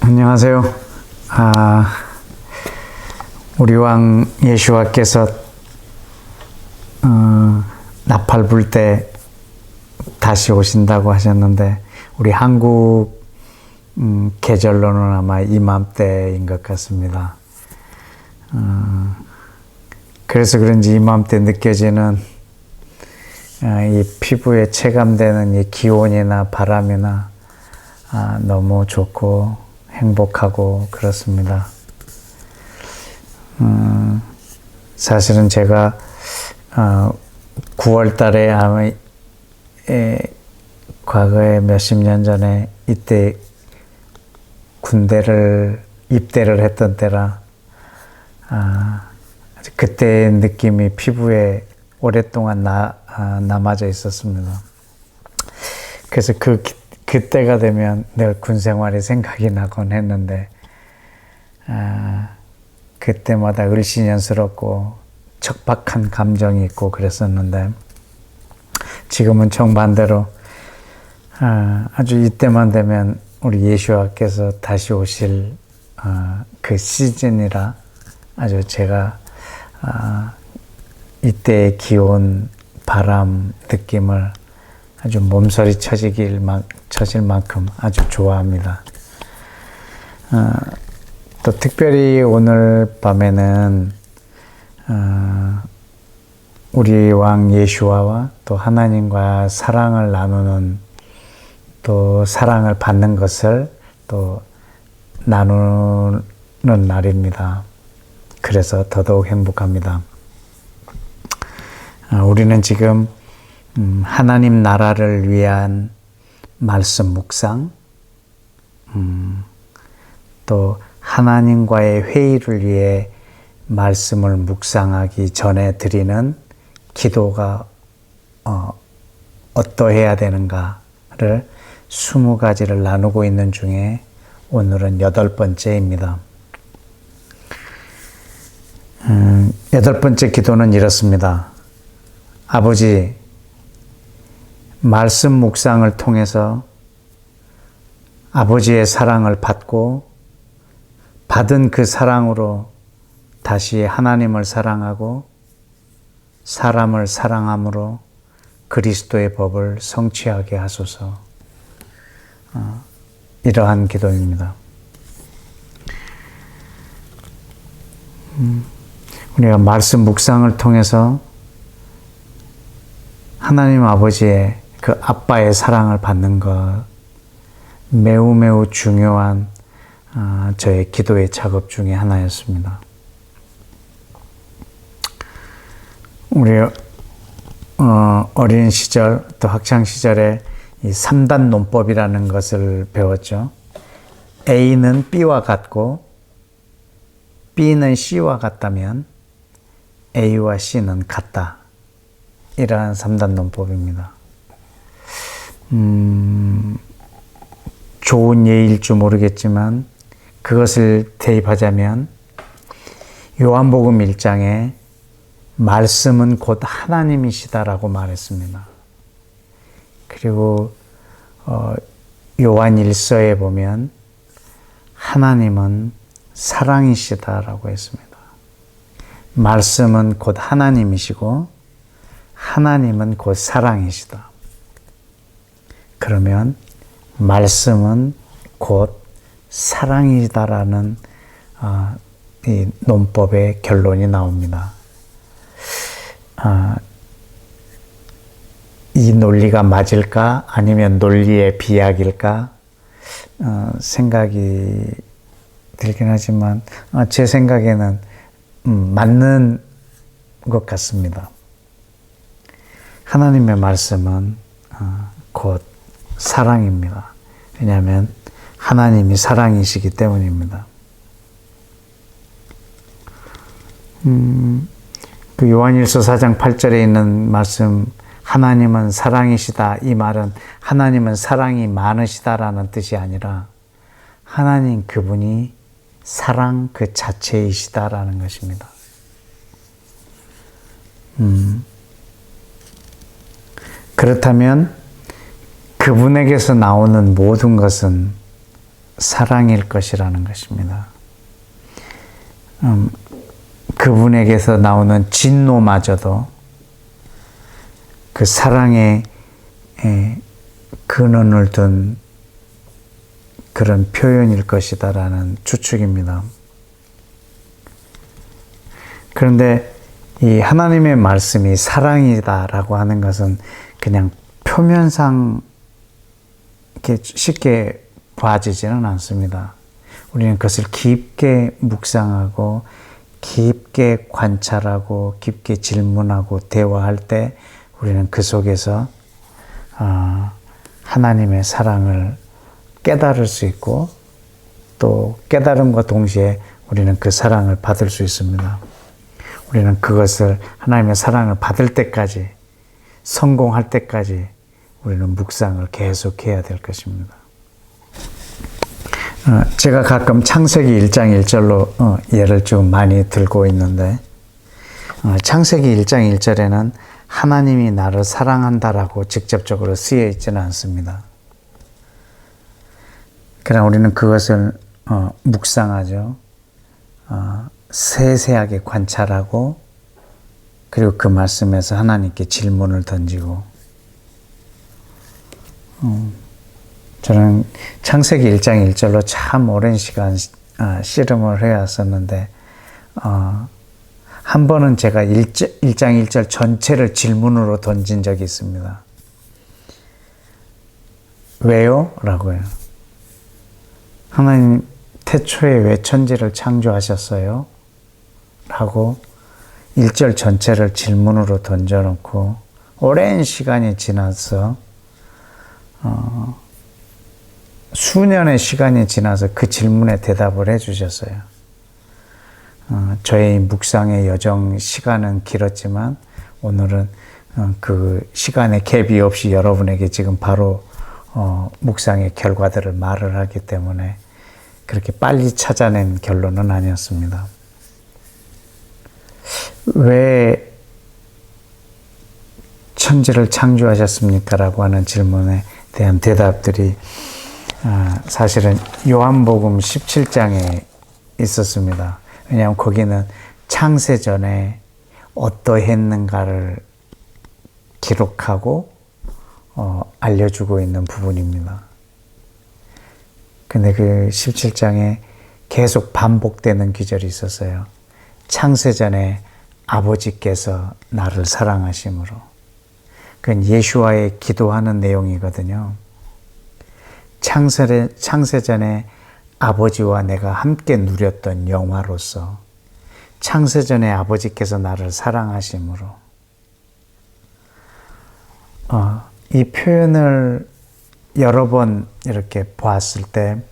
안녕하세요. 우리 왕 예수와께서 나팔 불 때 다시 오신다고 하셨는데 우리 한국 계절로는 아마 이맘때인 것 같습니다. 그래서 그런지 이맘때 느껴지는 이 피부에 체감되는 이 기온이나 바람이나 너무 좋고 행복하고 그렇습니다. 사실은 제가 9월 달에 아마 과거에 몇십 년 전에 이때 군대를 입대를 했던 때라 그때의 느낌이 피부에 오랫동안 남아져 있었습니다. 그래서 그때가 되면 늘 군 생활이 생각이 나곤 했는데 그때마다 을씨년스럽고 척박한 감정이 있고 그랬었는데 지금은 정반대로 아주 이때만 되면 우리 예수와께서 다시 오실 그 시즌이라 아주 제가 이때의 기온, 바람, 느낌을 아주 몸서리 쳐질 만큼 아주 좋아합니다. 또 특별히 오늘 밤에는 우리 왕 예수와와 또 하나님과 사랑을 나누는 또 사랑을 받는 것을 또 나누는 날입니다. 그래서 더더욱 행복합니다. 우리는 지금 하나님 나라를 위한 말씀 묵상, 또 하나님과의 회의를 위해 말씀을 묵상하기 전에 드리는 기도가 어떠해야 되는가를 20가지를 나누고 있는 중에 오늘은 8번째입니다. 8번째 기도는 이렇습니다. 아버지, 말씀 묵상을 통해서 아버지의 사랑을 받고 받은 그 사랑으로 다시 하나님을 사랑하고 사람을 사랑함으로 그리스도의 법을 성취하게 하소서. 이러한 기도입니다. 우리가 말씀 묵상을 통해서 하나님 아버지의 그 아빠의 사랑을 받는 것 매우 매우 중요한 저의 기도의 작업 중에 하나였습니다. 우리 어린 시절 또 학창 시절에 이 3단 논법이라는 것을 배웠죠. A는 B와 같고 B는 C와 같다면 A와 C는 같다. 이러한 3단 논법입니다. 좋은 예일 줄 모르겠지만 그것을 대입하자면 요한복음 1장에 말씀은 곧 하나님이시다라고 말했습니다. 그리고 요한 1서에 보면 하나님은 사랑이시다라고 했습니다. 말씀은 곧 하나님이시고 하나님은 곧 사랑이시다. 그러면 말씀은 곧 사랑이다라는 이 논법의 결론이 나옵니다. 이 논리가 맞을까? 아니면 논리의 비약일까? 생각이 들긴 하지만 제 생각에는 맞는 것 같습니다. 하나님의 말씀은 곧 사랑입니다. 왜냐하면 하나님이 사랑이시기 때문입니다. 그 요한일서 4장 8절에 있는 말씀 하나님은 사랑이시다. 이 말은 하나님은 사랑이 많으시다라는 뜻이 아니라 하나님 그분이 사랑 그 자체이시다라는 것입니다. 그렇다면 그분에게서 나오는 모든 것은 사랑일 것이라는 것입니다. 그분에게서 나오는 진노마저도 그 사랑의 근원을 둔 그런 표현일 것이다라는 추측입니다. 그런데 이 하나님의 말씀이 사랑이다라고 하는 것은 그냥 표면상 이렇게 쉽게 봐지지는 않습니다. 우리는 그것을 깊게 묵상하고 깊게 관찰하고 깊게 질문하고 대화할 때 우리는 그 속에서 하나님의 사랑을 깨달을 수 있고 또 깨달음과 동시에 우리는 그 사랑을 받을 수 있습니다. 우리는 그것을 하나님의 사랑을 받을 때까지 성공할 때까지 우리는 묵상을 계속해야 될 것입니다. 제가 가끔 창세기 1장 1절로 예를 좀 많이 들고 있는데 창세기 1장 1절에는 하나님이 나를 사랑한다라고 직접적으로 쓰여 있지는 않습니다. 그러나 우리는 그것을 묵상하죠. 세세하게 관찰하고 그리고 그 말씀에서 하나님께 질문을 던지고 저는 창세기 1장 1절로 참 오랜 시간 씨름을 해왔었는데 한 번은 제가 1장 1절 전체를 질문으로 던진 적이 있습니다. 왜요? 라고요. 하나님 태초에 왜 천지를 창조하셨어요? 라고 1절 전체를 질문으로 던져놓고 오랜 시간이 지나서 수년의 시간이 지나서 그 질문에 대답을 해주셨어요. 저의 묵상의 여정 시간은 길었지만 오늘은 그 시간의 갭이 없이 여러분에게 지금 바로 묵상의 결과들을 말을 하기 때문에 그렇게 빨리 찾아낸 결론은 아니었습니다. 왜 천지를 창조하셨습니까? 라고 하는 질문에 대한 대답들이 사실은 요한복음 17장에 있었습니다. 왜냐하면 거기는 창세전에 어떠했는가를 기록하고 알려주고 있는 부분입니다. 근데 그 17장에 계속 반복되는 구절이 있었어요. 창세전에 아버지께서 나를 사랑하심으로. 그건 예수와의 기도하는 내용이거든요. 창세전에 아버지와 내가 함께 누렸던 영화로서 창세전에 아버지께서 나를 사랑하심으로 이 표현을 여러 번 이렇게 보았을 때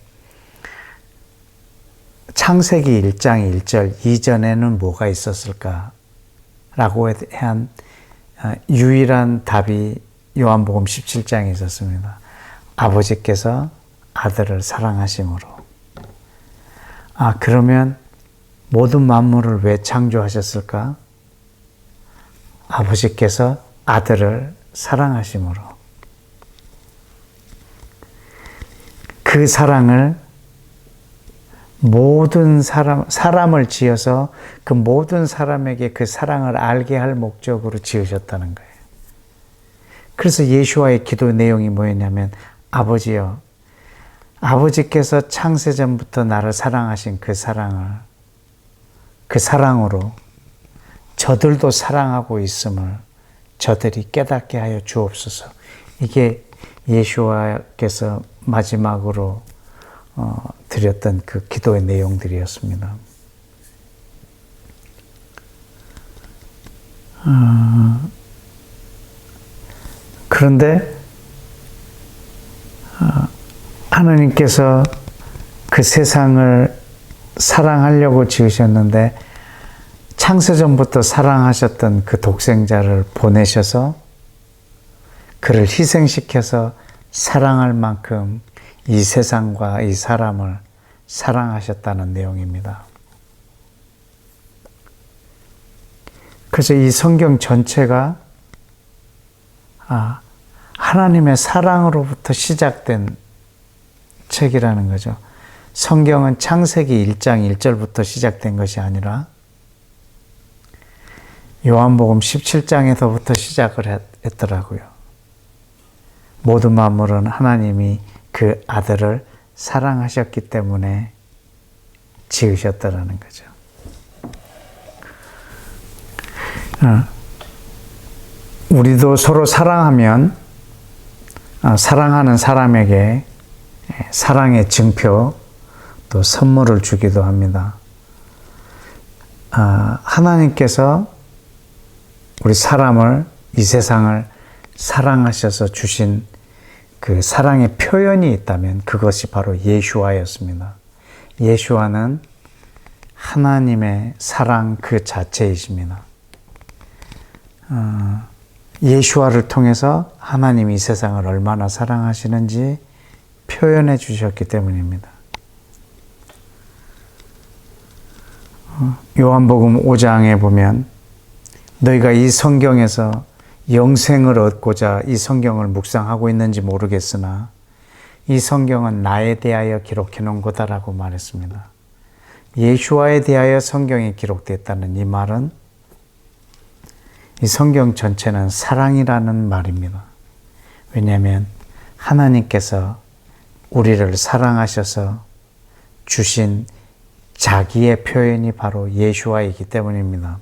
창세기 1장 1절 이전에는 뭐가 있었을까? 라고 한 유일한 답이 요한복음 17장에 있었습니다. 아버지께서 아들을 사랑하심으로. 그러면 모든 만물을 왜 창조하셨을까? 아버지께서 아들을 사랑하심으로. 그 사랑을 모든 사람을 지어서 그 모든 사람에게 그 사랑을 알게 할 목적으로 지으셨다는 거예요. 그래서 예수와의 기도 내용이 뭐였냐면 아버지여, 아버지께서 창세전부터 나를 사랑하신 그 사랑으로 저들도 사랑하고 있음을 저들이 깨닫게 하여 주옵소서. 이게 예수와께서 마지막으로 드렸던 그 기도의 내용들이었습니다. 그런데 하나님께서 그 세상을 사랑하려고 지으셨는데 창세전부터 사랑하셨던 그 독생자를 보내셔서 그를 희생시켜서 사랑할 만큼 이 세상과 이 사람을 사랑하셨다는 내용입니다. 그래서 이 성경 전체가 하나님의 사랑으로부터 시작된 책이라는 거죠. 성경은 창세기 1장 1절부터 시작된 것이 아니라 요한복음 17장에서부터 시작을 했더라고요. 모든 만물은 하나님이 그 아들을 사랑하셨기 때문에 지으셨다라는 거죠. 우리도 서로 사랑하면 사랑하는 사람에게 사랑의 증표 또 선물을 주기도 합니다. 하나님께서 우리 사람을, 이 세상을 사랑하셔서 주신 그 사랑의 표현이 있다면 그것이 바로 예수와였습니다. 예수와는 하나님의 사랑 그 자체이십니다. 예수와를 통해서 하나님이 이 세상을 얼마나 사랑하시는지 표현해 주셨기 때문입니다. 요한복음 5장에 보면 너희가 이 성경에서 영생을 얻고자 이 성경을 묵상하고 있는지 모르겠으나 이 성경은 나에 대하여 기록해 놓은 거다라고 말했습니다. 예수와에 대하여 성경이 기록됐다는 이 말은 이 성경 전체는 사랑이라는 말입니다. 왜냐하면 하나님께서 우리를 사랑하셔서 주신 자기의 표현이 바로 예수와이기 때문입니다.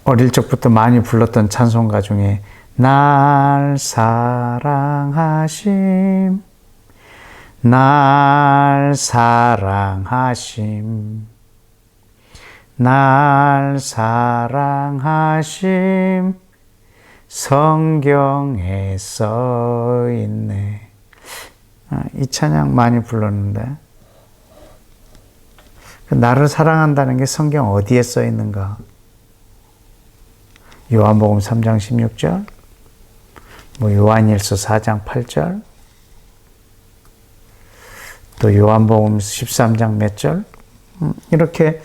어릴 적부터 많이 불렀던 찬송가 중에 날 사랑하심, 날 사랑하심, 날 사랑하심 성경에 써있네. 이 찬양 많이 불렀는데 나를 사랑한다는 게 성경 어디에 써 있는가? 요한복음 3장 16절, 요한일서 4장 8절, 또 요한복음 13장 몇 절, 이렇게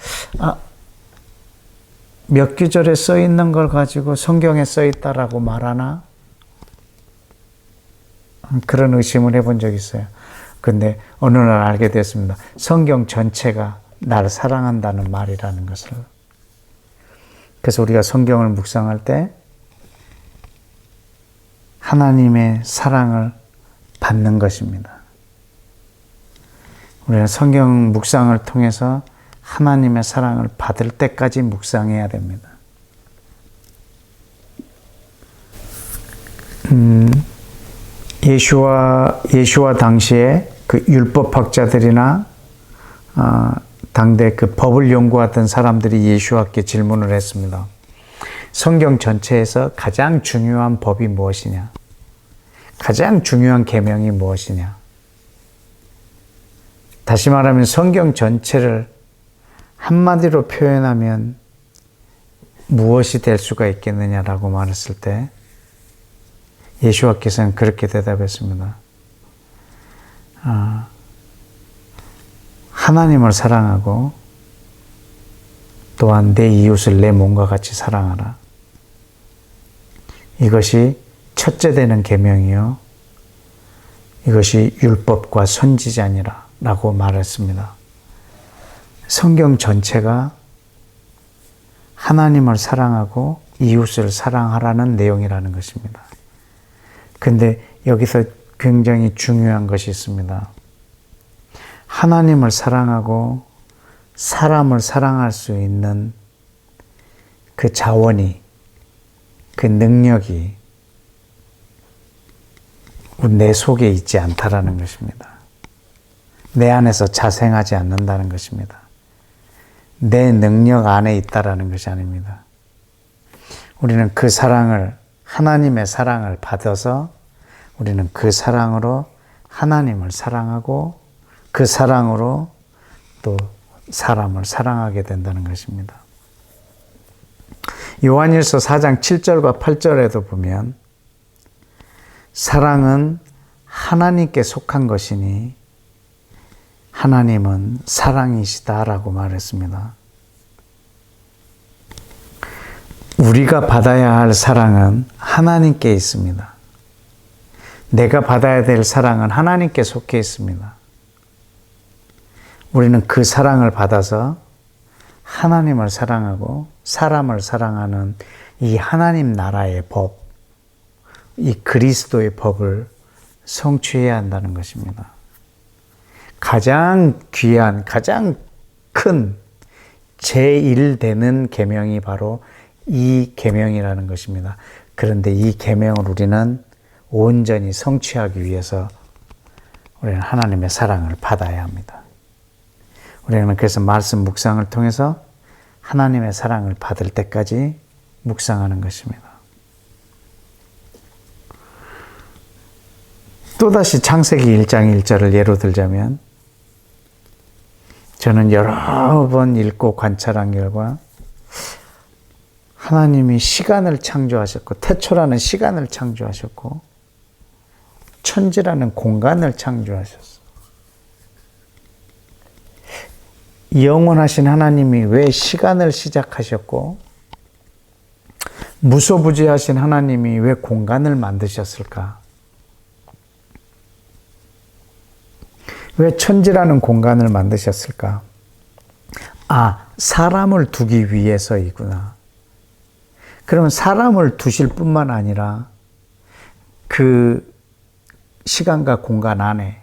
몇 구절에 써 있는 걸 가지고 성경에 써 있다라고 말하나? 그런 의심을 해본 적이 있어요. 근데 어느 날 알게 됐습니다. 성경 전체가 나를 사랑한다는 말이라는 것을. 그래서 우리가 성경을 묵상할 때 하나님의 사랑을 받는 것입니다. 우리는 성경 묵상을 통해서 하나님의 사랑을 받을 때까지 묵상해야 됩니다. 예수와 당시에 그 율법학자들이나 당대 그 법을 연구하던 사람들이 예수와께 질문을 했습니다. 성경 전체에서 가장 중요한 법이 무엇이냐? 가장 중요한 계명이 무엇이냐? 다시 말하면 성경 전체를 한마디로 표현하면 무엇이 될 수가 있겠느냐라고 말했을 때 예수와께서는 그렇게 대답했습니다. 하나님을 사랑하고 또한 내 이웃을 내 몸과 같이 사랑하라. 이것이 첫째 되는 계명이요 이것이 율법과 선지자니라 라고 말했습니다. 성경 전체가 하나님을 사랑하고 이웃을 사랑하라는 내용이라는 것입니다. 근데 여기서 굉장히 중요한 것이 있습니다. 하나님을 사랑하고 사람을 사랑할 수 있는 그 자원이, 그 능력이 내 속에 있지 않다라는 것입니다. 내 안에서 자생하지 않는다는 것입니다. 내 능력 안에 있다라는 것이 아닙니다. 우리는 그 사랑을, 하나님의 사랑을 받아서 우리는 그 사랑으로 하나님을 사랑하고 그 사랑으로 또 사람을 사랑하게 된다는 것입니다. 요한일서 4장 7절과 8절에도 보면 사랑은 하나님께 속한 것이니 하나님은 사랑이시다라고 말했습니다. 우리가 받아야 할 사랑은 하나님께 있습니다. 내가 받아야 될 사랑은 하나님께 속해 있습니다. 우리는 그 사랑을 받아서 하나님을 사랑하고 사람을 사랑하는 이 하나님 나라의 법, 이 그리스도의 법을 성취해야 한다는 것입니다. 가장 귀한, 가장 큰 제1되는 계명이 바로 이 계명이라는 것입니다. 그런데 이 계명을 우리는 온전히 성취하기 위해서 우리는 하나님의 사랑을 받아야 합니다. 우리는 그래서 말씀 묵상을 통해서 하나님의 사랑을 받을 때까지 묵상하는 것입니다. 또다시 창세기 1장 1절을 예로 들자면, 저는 여러 번 읽고 관찰한 결과 하나님이 시간을 창조하셨고, 태초라는 시간을 창조하셨고, 천지라는 공간을 창조하셨어. 영원하신 하나님이 왜 시간을 시작하셨고, 무소부지하신 하나님이 왜 공간을 만드셨을까? 왜 천지라는 공간을 만드셨을까? 아, 사람을 두기 위해서이구나. 그러면 사람을 두실 뿐만 아니라 그 시간과 공간 안에,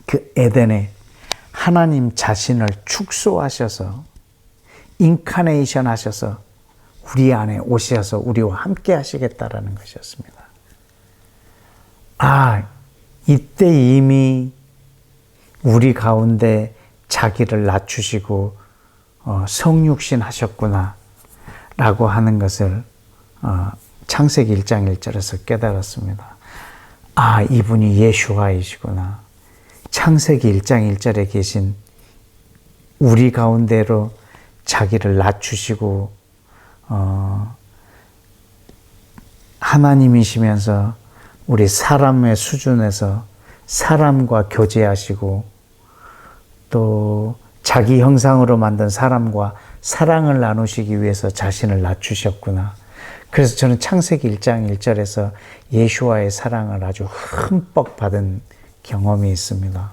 그 에덴에 하나님 자신을 축소하셔서 인카네이션 하셔서 우리 안에 오셔서 우리와 함께 하시겠다라는 것이었습니다. 아, 이때 이미 우리 가운데 자기를 낮추시고 성육신 하셨구나 라고 하는 것을 창세기 1장 1절에서 깨달았습니다. 아, 이분이 예수와이시구나. 창세기 1장 1절에 계신 우리 가운데로 자기를 낮추시고 하나님이시면서 우리 사람의 수준에서 사람과 교제하시고 또 자기 형상으로 만든 사람과 사랑을 나누시기 위해서 자신을 낮추셨구나. 그래서 저는 창세기 1장 1절에서 예수와의 사랑을 아주 흠뻑 받은 경험이 있습니다.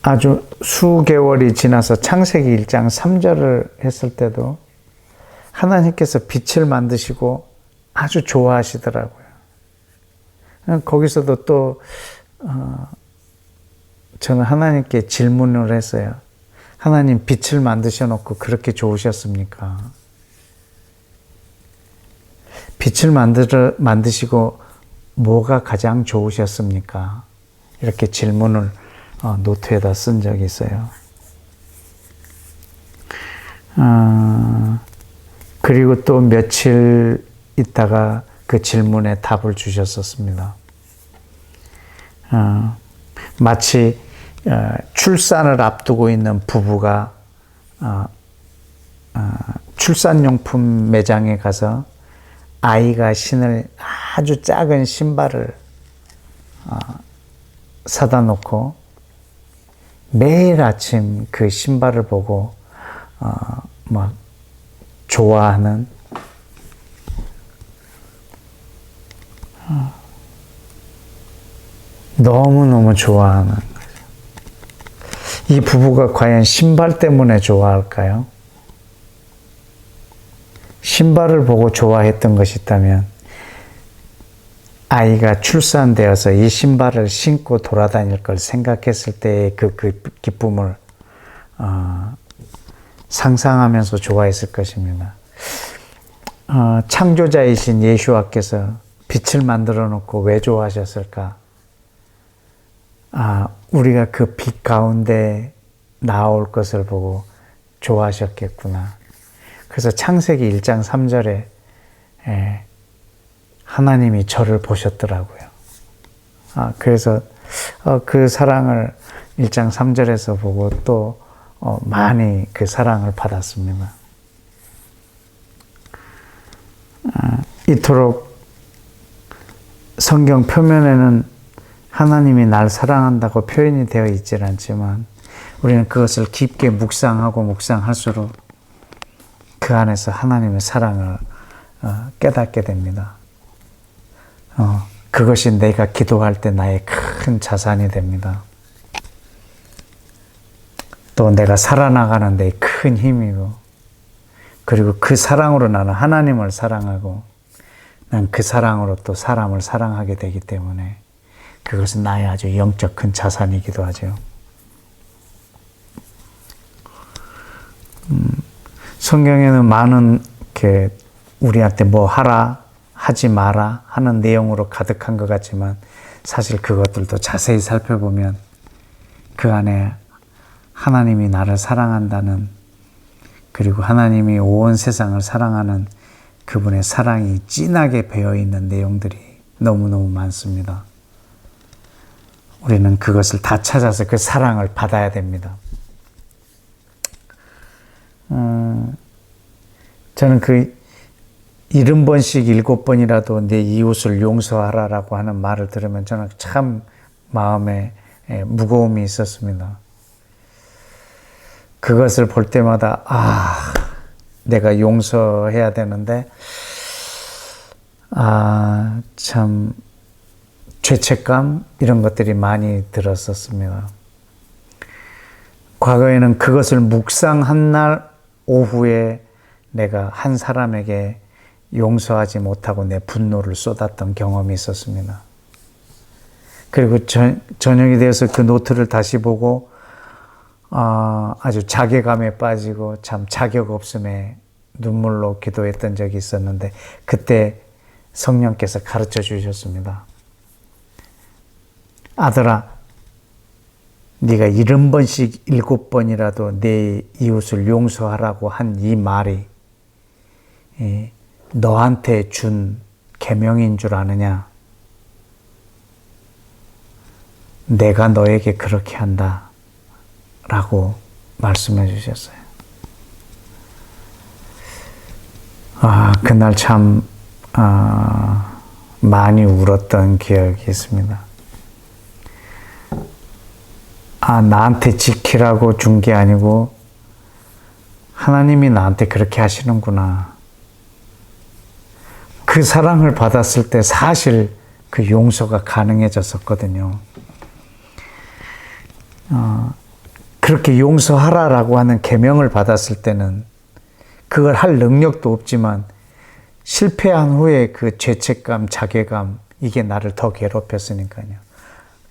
아주 수개월이 지나서 창세기 1장 3절을 했을 때도 하나님께서 빛을 만드시고 아주 좋아하시더라고요. 거기서도 또 저는 하나님께 질문을 했어요. 하나님, 빛을 만드셔놓고 그렇게 좋으셨습니까? 빛을 만드시고 뭐가 가장 좋으셨습니까? 이렇게 질문을 노트에다 쓴 적이 있어요. 그리고 또 며칠 있다가 그 질문에 답을 주셨었습니다. 마치 출산을 앞두고 있는 부부가 출산용품 매장에 가서 아이가 신을 아주 작은 신발을 사다 놓고 매일 아침 그 신발을 보고 막 좋아하는 너무너무 좋아하는 거죠. 이 부부가 과연 신발 때문에 좋아할까요? 신발을 보고 좋아했던 것이 있다면 아이가 출산되어서 이 신발을 신고 돌아다닐 걸 생각했을 때의 그 기쁨을 상상하면서 좋아했을 것입니다. 창조자이신 예수와께서 빛을 만들어 놓고 왜 좋아하셨을까? 우리가 그 빛 가운데 나올 것을 보고 좋아하셨겠구나. 그래서 창세기 1장 3절에 하나님이 저를 보셨더라고요. 그래서 그 사랑을 1장 3절에서 보고 또 많이 그 사랑을 받았습니다. 이토록 성경 표면에는 하나님이 날 사랑한다고 표현이 되어 있질 않지만 우리는 그것을 깊게 묵상하고 묵상할수록 그 안에서 하나님의 사랑을 깨닫게 됩니다. 그것이 내가 기도할 때 나의 큰 자산이 됩니다. 또 내가 살아나가는 데 큰 힘이고, 그리고 그 사랑으로 나는 하나님을 사랑하고, 난 그 사랑으로 또 사람을 사랑하게 되기 때문에 그것은 나의 아주 영적 큰 자산이기도 하죠. 성경에는 많은 이렇게 우리한테 뭐 하라, 하지 마라 하는 내용으로 가득한 것 같지만 사실 그것들도 자세히 살펴보면 그 안에 하나님이 나를 사랑한다는, 그리고 하나님이 온 세상을 사랑하는 그분의 사랑이 진하게 배어있는 내용들이 너무너무 많습니다. 우리는 그것을 다 찾아서 그 사랑을 받아야 됩니다. 저는 그 70번씩 7번이라도 내 이웃을 용서하라라고 하는 말을 들으면 저는 참 마음에 무거움이 있었습니다. 그것을 볼 때마다 내가 용서해야 되는데 참 죄책감 이런 것들이 많이 들었었습니다. 과거에는 그것을 묵상한 날 오후에 내가 한 사람에게 용서하지 못하고 내 분노를 쏟았던 경험이 있었습니다. 그리고 저녁이 되어서 그 노트를 다시 보고 아주 자괴감에 빠지고 참 자격 없음에 눈물로 기도했던 적이 있었는데, 그때 성령께서 가르쳐 주셨습니다. 아들아, 네가 70번씩 7번이라도 내 이웃을 용서하라고 한 이 말이 너한테 준 계명인 줄 아느냐? 내가 너에게 그렇게 한다 라고 말씀해 주셨어요. 그날 참 많이 울었던 기억이 있습니다. 나한테 지키라고 준 게 아니고 하나님이 나한테 그렇게 하시는구나. 그 사랑을 받았을 때 사실 그 용서가 가능해졌었거든요. 그렇게 용서하라라고 하는 계명을 받았을 때는 그걸 할 능력도 없지만 실패한 후에 그 죄책감, 자괴감, 이게 나를 더 괴롭혔으니까요.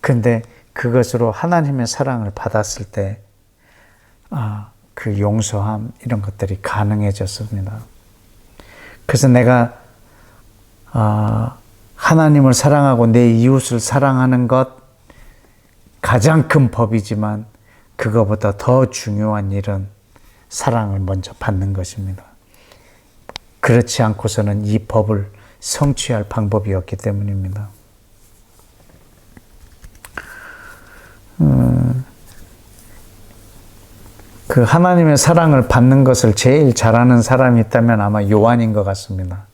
근데 그것으로 하나님의 사랑을 받았을 때 그 용서함 이런 것들이 가능해졌습니다. 그래서 내가 하나님을 사랑하고 내 이웃을 사랑하는 것 가장 큰 법이지만 그거보다 더 중요한 일은 사랑을 먼저 받는 것입니다. 그렇지 않고서는 이 법을 성취할 방법이 없기 때문입니다. 그 하나님의 사랑을 받는 것을 제일 잘하는 사람이 있다면 아마 요한인 것 같습니다.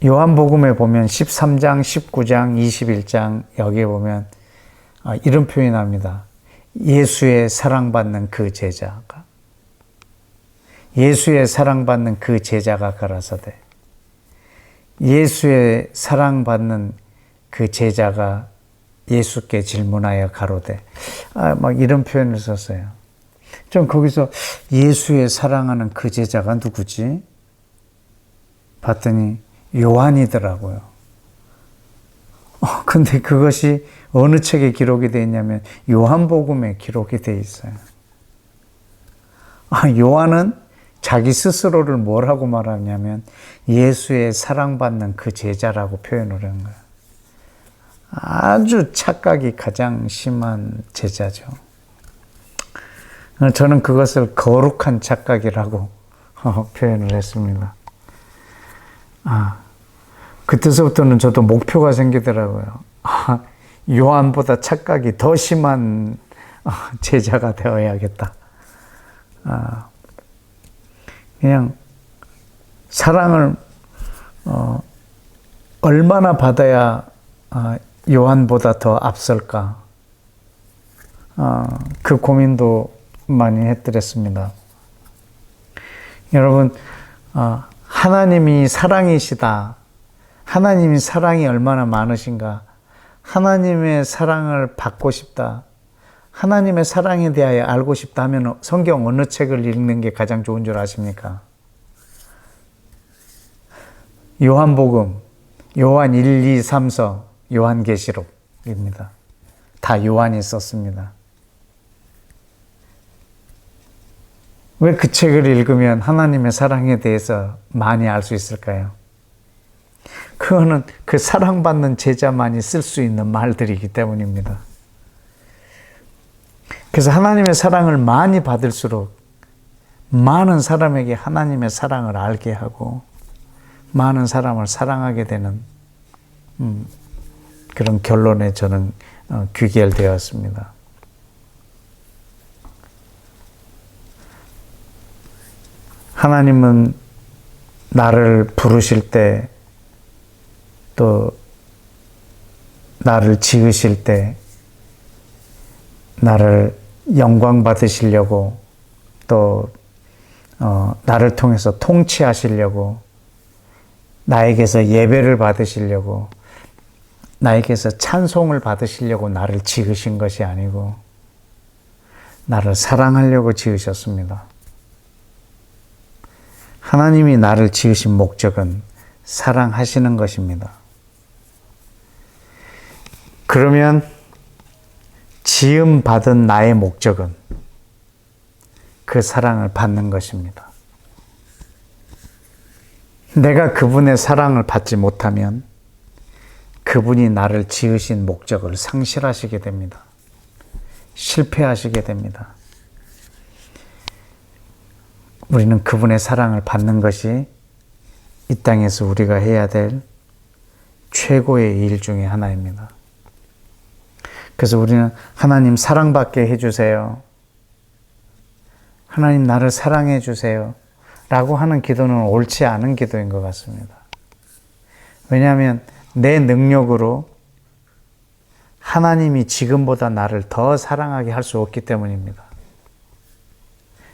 요한복음에 보면 13장, 19장, 21장 여기에 보면 이런 표현이 납니다. 예수의 사랑받는 그 제자가, 예수의 사랑받는 그 제자가 가라사대, 예수의 사랑받는 그 제자가 예수께 질문하여 가로되, 막 이런 표현을 썼어요. 좀 거기서 예수의 사랑하는 그 제자가 누구지? 봤더니 요한이더라고요. 근데 그것이 어느 책에 기록이 되어 있냐면 요한복음에 기록이 되어 있어요. 요한은 자기 스스로를 뭐라고 말하냐면 예수의 사랑받는 그 제자라고 표현을 한 거예요. 아주 착각이 가장 심한 제자죠. 저는 그것을 거룩한 착각이라고 표현을 했습니다. 그때서부터는 저도 목표가 생기더라고요. 요한보다 착각이 더 심한 제자가 되어야겠다. 그냥 사랑을 얼마나 받아야 요한보다 더 앞설까? 그 고민도 많이 했더랬습니다. 여러분, 하나님이 사랑이시다. 하나님이 사랑이 얼마나 많으신가. 하나님의 사랑을 받고 싶다. 하나님의 사랑에 대하여 알고 싶다 하면 성경 어느 책을 읽는 게 가장 좋은 줄 아십니까? 요한복음, 요한 1, 2, 3서, 요한계시록입니다. 다 요한이 썼습니다. 왜 그 책을 읽으면 하나님의 사랑에 대해서 많이 알 수 있을까요? 그거는 그 사랑받는 제자만이 쓸 수 있는 말들이기 때문입니다. 그래서 하나님의 사랑을 많이 받을수록 많은 사람에게 하나님의 사랑을 알게 하고 많은 사람을 사랑하게 되는 그런 결론에 저는 귀결되었습니다. 하나님은 나를 부르실 때, 또 나를 지으실 때, 나를 영광 받으시려고, 또 나를 통해서 통치하시려고, 나에게서 예배를 받으시려고, 나에게서 찬송을 받으시려고 나를 지으신 것이 아니고 나를 사랑하려고 지으셨습니다. 하나님이 나를 지으신 목적은 사랑하시는 것입니다. 그러면 지음 받은 나의 목적은 그 사랑을 받는 것입니다. 내가 그분의 사랑을 받지 못하면 그분이 나를 지으신 목적을 상실하시게 됩니다. 실패하시게 됩니다. 우리는 그분의 사랑을 받는 것이 이 땅에서 우리가 해야 될 최고의 일 중에 하나입니다. 그래서 우리는 하나님 사랑받게 해주세요. 하나님 나를 사랑해 주세요. 라고 하는 기도는 옳지 않은 기도인 것 같습니다. 왜냐하면 내 능력으로 하나님이 지금보다 나를 더 사랑하게 할 수 없기 때문입니다.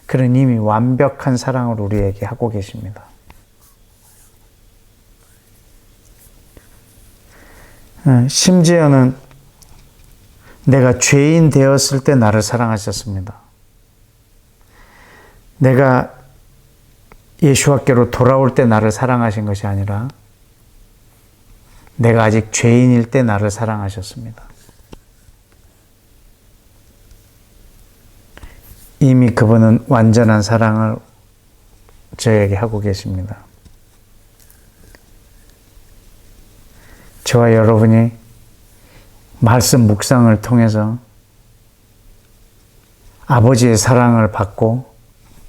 그는 이미 완벽한 사랑을 우리에게 하고 계십니다. 심지어는 내가 죄인 되었을 때 나를 사랑하셨습니다. 내가 예수와께로 돌아올 때 나를 사랑하신 것이 아니라 내가 아직 죄인일 때 나를 사랑하셨습니다. 이미 그분은 완전한 사랑을 저에게 하고 계십니다. 저와 여러분이 말씀 묵상을 통해서 아버지의 사랑을 받고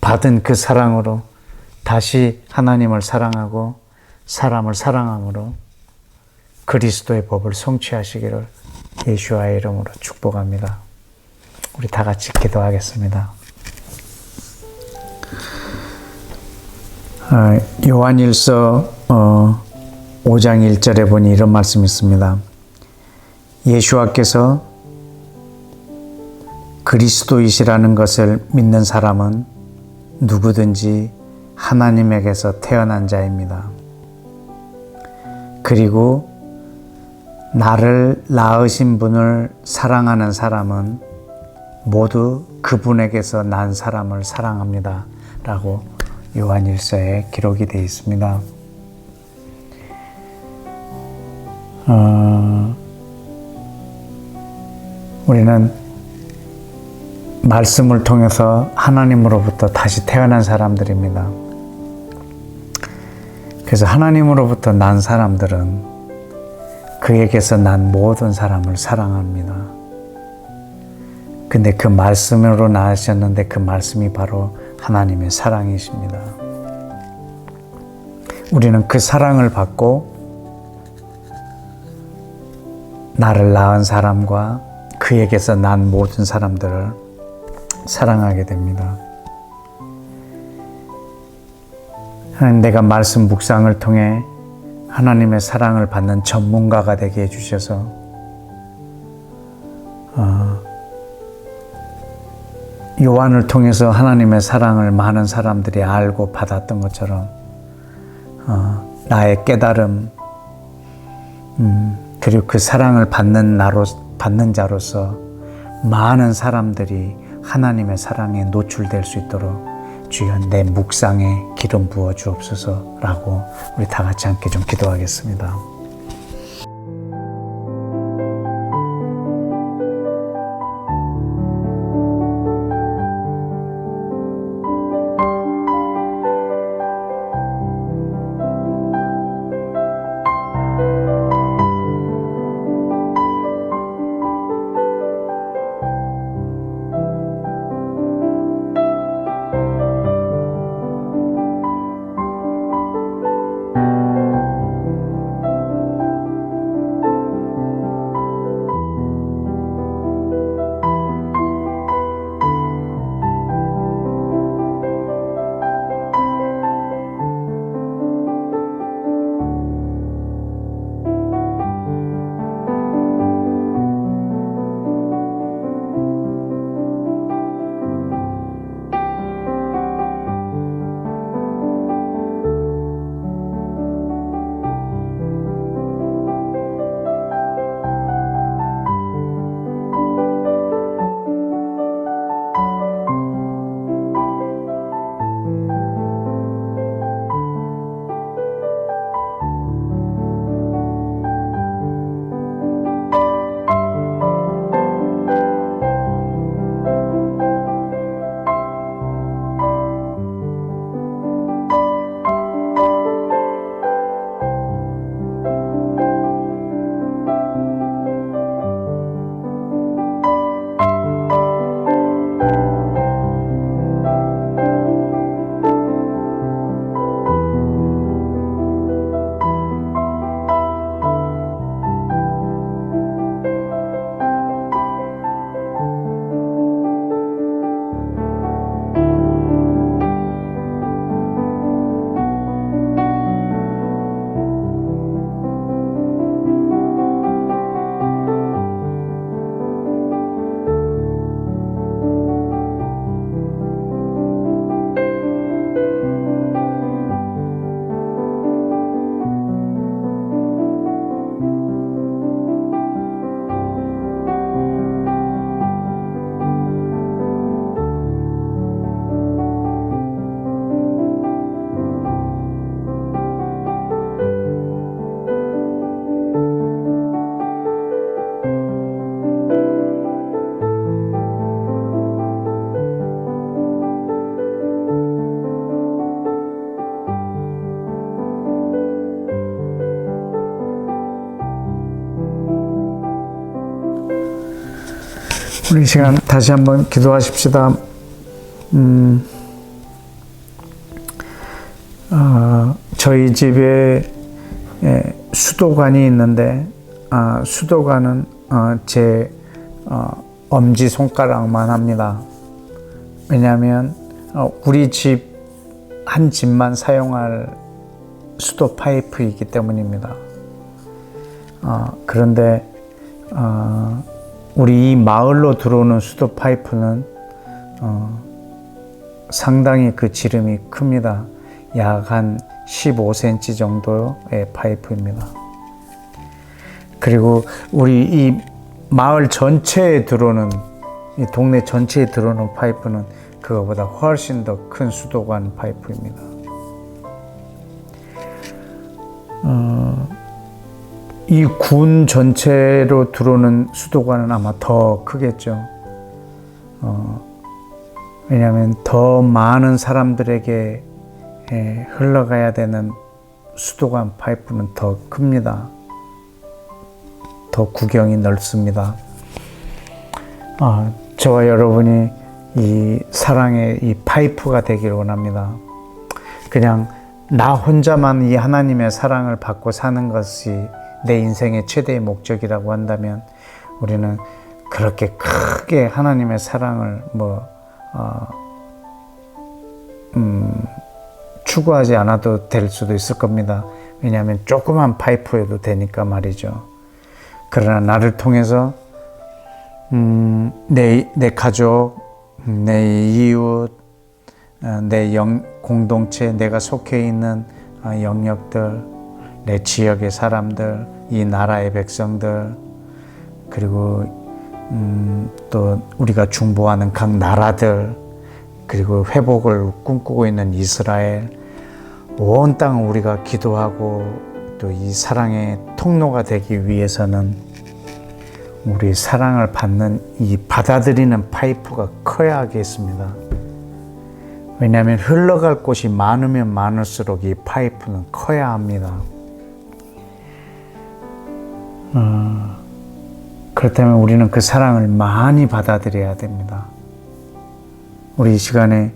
받은 그 사랑으로 다시 하나님을 사랑하고 사람을 사랑함으로 그리스도의 법을 성취하시기를 예수와의 이름으로 축복합니다. 우리 다 같이 기도하겠습니다. 요한일서 5장 1절에 보니 이런 말씀이 있습니다. 예수와께서 그리스도이시라는 것을 믿는 사람은 누구든지 하나님에게서 태어난 자입니다. 그리고 나를 낳으신 분을 사랑하는 사람은 모두 그분에게서 난 사람을 사랑합니다. 라고 요한일서에 기록이 되어 있습니다. 우리는 말씀을 통해서 하나님으로부터 다시 태어난 사람들입니다. 그래서 하나님으로부터 난 사람들은 그에게서 난 모든 사람을 사랑합니다. 근데 그 말씀으로 나으셨는데 그 말씀이 바로 하나님의 사랑이십니다. 우리는 그 사랑을 받고 나를 낳은 사람과 그에게서 난 모든 사람들을 사랑하게 됩니다. 하나님, 내가 말씀 묵상을 통해 하나님의 사랑을 받는 전문가가 되게 해주셔서 요한을 통해서 하나님의 사랑을 많은 사람들이 알고 받았던 것처럼 나의 깨달음, 그리고 그 사랑을 받는 자로서 많은 사람들이 하나님의 사랑에 노출될 수 있도록 주여 내 묵상에 기름 부어 주옵소서라고 우리 다 같이 함께 좀 기도하겠습니다. 우리 이 시간 다시 한번 기도하십시다. 저희 집에 수도관이 있는데 수도관은 제 엄지 손가락만 합니다. 왜냐하면 우리 집 한 집만 사용할 수도 파이프이기 때문입니다. 그런데 우리 이 마을로 들어오는 수도 파이프는 상당히 그 지름이 큽니다. 약 한 15cm 정도의 파이프입니다. 그리고 우리 이 마을 전체에 들어오는, 이 동네 전체에 들어오는 파이프는 그거보다 훨씬 더 큰 수도관 파이프입니다. 이 군 전체로 들어오는 수도관은 아마 더 크겠죠. 왜냐하면 더 많은 사람들에게 흘러가야 되는 수도관 파이프는 더 큽니다. 더 구경이 넓습니다. 저와 여러분이 이 사랑의 이 파이프가 되기를 원합니다. 그냥 나 혼자만 이 하나님의 사랑을 받고 사는 것이 내 인생의 최대의 목적이라고 한다면 우리는 그렇게 크게 하나님의 사랑을 추구하지 않아도 될 수도 있을 겁니다. 왜냐하면 조그만 파이프여도 되니까 말이죠. 그러나 나를 통해서 내 가족, 내 이웃, 내 공동체, 내가 속해 있는 영역들, 내 지역의 사람들, 이 나라의 백성들, 그리고 또 우리가 중보하는 각 나라들, 그리고 회복을 꿈꾸고 있는 이스라엘, 온 땅을 우리가 기도하고 또 이 사랑의 통로가 되기 위해서는 우리 사랑을 받는 이 받아들이는 파이프가 커야 하겠습니다. 왜냐하면 흘러갈 곳이 많으면 많을수록 이 파이프는 커야 합니다. 그렇다면 우리는 그 사랑을 많이 받아들여야 됩니다. 우리 이 시간에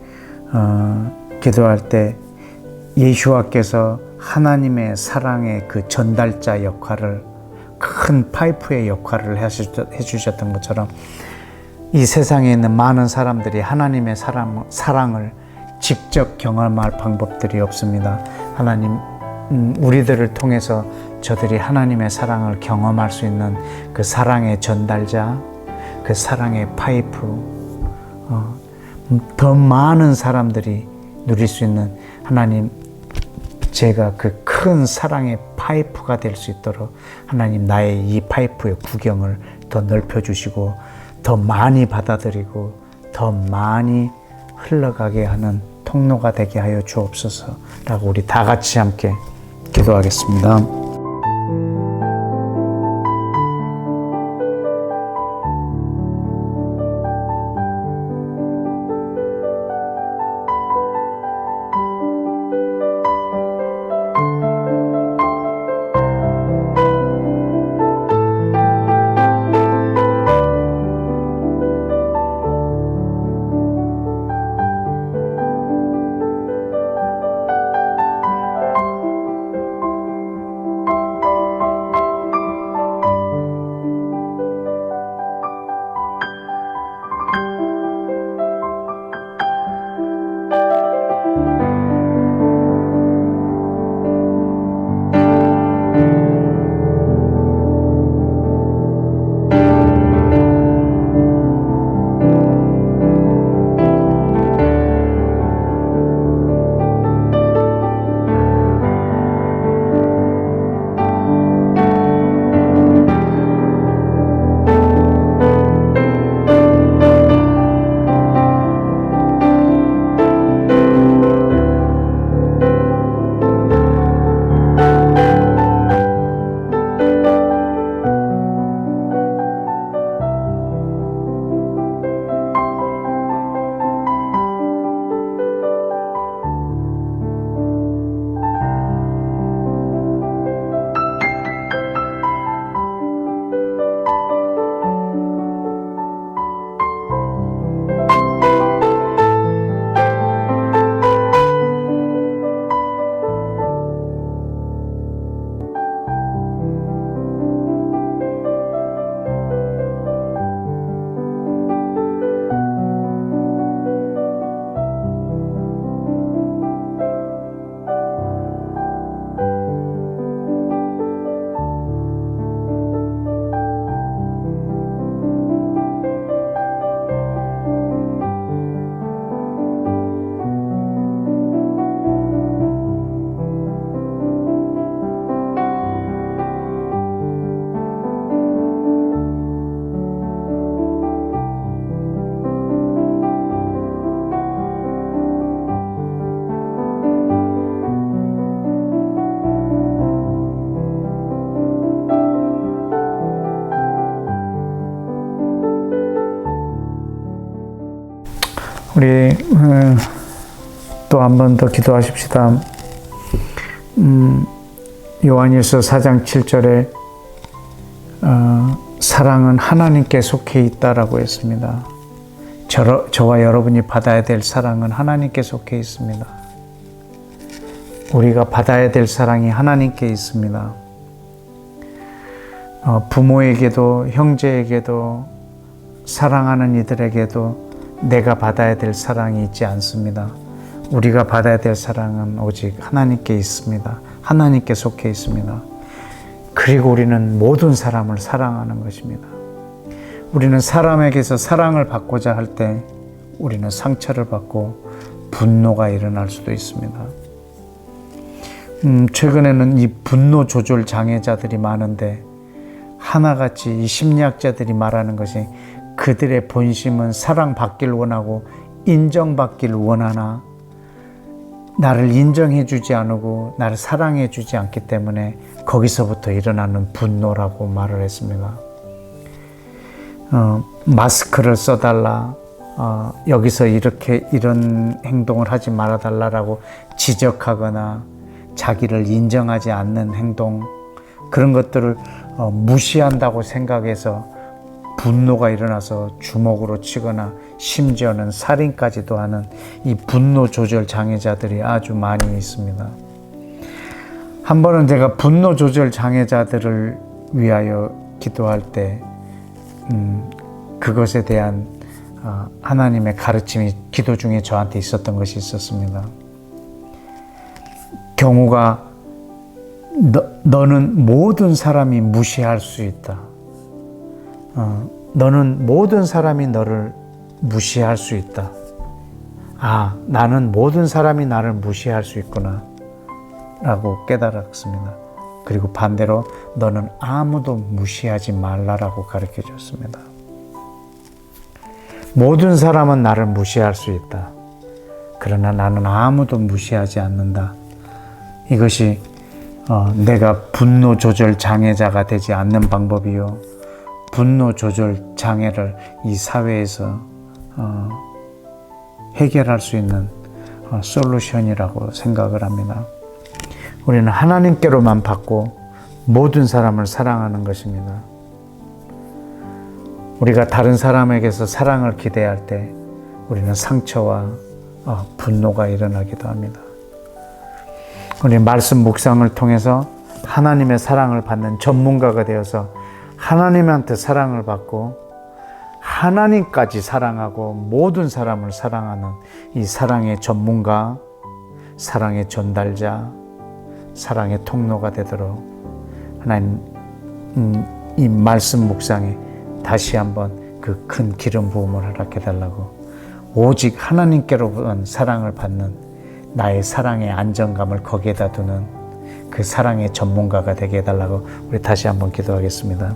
기도할 때 예수와께서 하나님의 사랑의 그 전달자 역할을, 큰 파이프의 역할을 해주셨던 것처럼 이 세상에 있는 많은 사람들이 하나님의 사랑을 직접 경험할 방법들이 없습니다. 하나님, 우리들을 통해서 저들이 하나님의 사랑을 경험할 수 있는 그 사랑의 전달자, 그 사랑의 파이프, 더 많은 사람들이 누릴 수 있는 하나님, 제가 그 큰 사랑의 파이프가 될 수 있도록 하나님, 나의 이 파이프의 구경을 더 넓혀주시고 더 많이 받아들이고 더 많이 흘러가게 하는 통로가 되게 하여 주옵소서라고 우리 다 같이 함께 기도하겠습니다. 우리 또 한 번 더 기도하십시다. 요한일서 4장 7절에 사랑은 하나님께 속해 있다라고 했습니다. 저와 여러분이 받아야 될 사랑은 하나님께 속해 있습니다. 우리가 받아야 될 사랑이 하나님께 있습니다. 부모에게도 형제에게도 사랑하는 이들에게도 내가 받아야 될 사랑이 있지 않습니다. 우리가 받아야 될 사랑은 오직 하나님께 있습니다. 하나님께 속해 있습니다. 그리고 우리는 모든 사람을 사랑하는 것입니다. 우리는 사람에게서 사랑을 받고자 할 때 우리는 상처를 받고 분노가 일어날 수도 있습니다. 최근에는 이 분노 조절 장애자들이 많은데 하나같이 이 심리학자들이 말하는 것이 그들의 본심은 사랑받길 원하고 인정받길 원하나 나를 인정해 주지 않고 나를 사랑해 주지 않기 때문에 거기서부터 일어나는 분노라고 말을 했습니다. 마스크를 써달라, 여기서 이런 행동을 하지 말아달라라고 지적하거나 자기를 인정하지 않는 행동, 그런 것들을 무시한다고 생각해서 분노가 일어나서 주먹으로 치거나 심지어는 살인까지도 하는 이 분노 조절 장애자들이 아주 많이 있습니다. 한 번은 제가 분노 조절 장애자들을 위하여 기도할 때 그것에 대한 하나님의 가르침이 기도 중에 저한테 있었던 것이 있었습니다. 경우가 너는 모든 사람이 무시할 수 있다. 너는 모든 사람이 너를 무시할 수 있다. 나는 모든 사람이 나를 무시할 수 있구나 라고 깨달았습니다. 그리고 반대로 너는 아무도 무시하지 말라라고 가르쳐 줬습니다. 모든 사람은 나를 무시할 수 있다. 그러나 나는 아무도 무시하지 않는다. 이것이 내가 분노 조절 장애자가 되지 않는 방법이요, 분노 조절 장애를 이 사회에서 해결할 수 있는 솔루션이라고 생각을 합니다. 우리는 하나님께로만 받고 모든 사람을 사랑하는 것입니다. 우리가 다른 사람에게서 사랑을 기대할 때 우리는 상처와 분노가 일어나기도 합니다. 우리 말씀 묵상을 통해서 하나님의 사랑을 받는 전문가가 되어서 하나님한테 사랑을 받고 하나님까지 사랑하고 모든 사람을 사랑하는 이 사랑의 전문가, 사랑의 전달자, 사랑의 통로가 되도록 하나님 이 말씀 묵상에 다시 한번 그 큰 기름 부음을 허락해 달라고, 오직 하나님께로만 사랑을 받는 나의 사랑의 안정감을 거기에다 두는 그 사랑의 전문가가 되게 해달라고 우리 다시 한번 기도하겠습니다.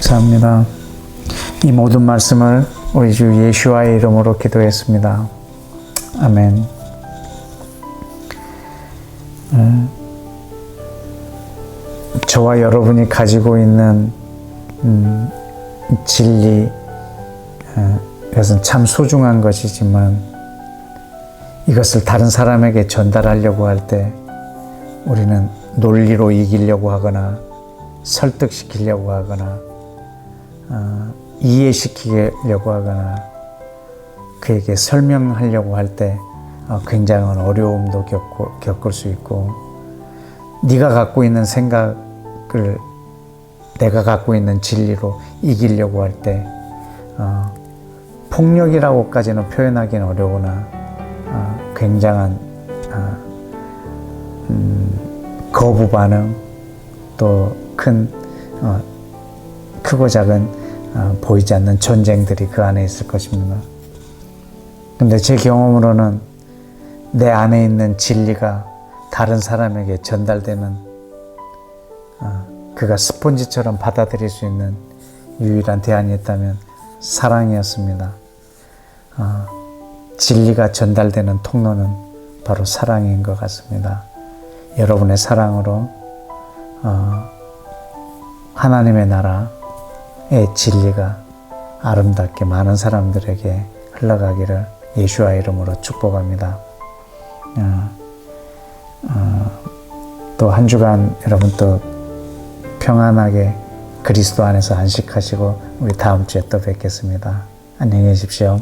감사합니다. 이 모든 말씀을 우리 주 예수와의 이름으로 기도했습니다. 아멘. 저와 여러분이 가지고 있는 진리, 이것은 참 소중한 것이지만 이것을 다른 사람에게 전달하려고 할 때 우리는 논리로 이기려고 하거나 설득시키려고 하거나 이해시키려고 하거나 그에게 설명하려고 할 때 굉장한 어려움도 겪을 수 있고, 네가 갖고 있는 생각을 내가 갖고 있는 진리로 이기려고 할 때 폭력이라고까지는 표현하기는 어려우나 굉장한 거부 반응, 또 크고 작은 보이지 않는 전쟁들이 그 안에 있을 것입니다. 근데 제 경험으로는 내 안에 있는 진리가 다른 사람에게 전달되는, 그가 스폰지처럼 받아들일 수 있는 유일한 대안이 있다면 사랑이었습니다. 진리가 전달되는 통로는 바로 사랑인 것 같습니다. 여러분의 사랑으로 하나님의 나라의 진리가 아름답게 많은 사람들에게 흘러가기를 예수와의 이름으로 축복합니다. 또 한 주간 여러분 또 평안하게 그리스도 안에서 안식하시고 우리 다음 주에 또 뵙겠습니다. 안녕히 계십시오.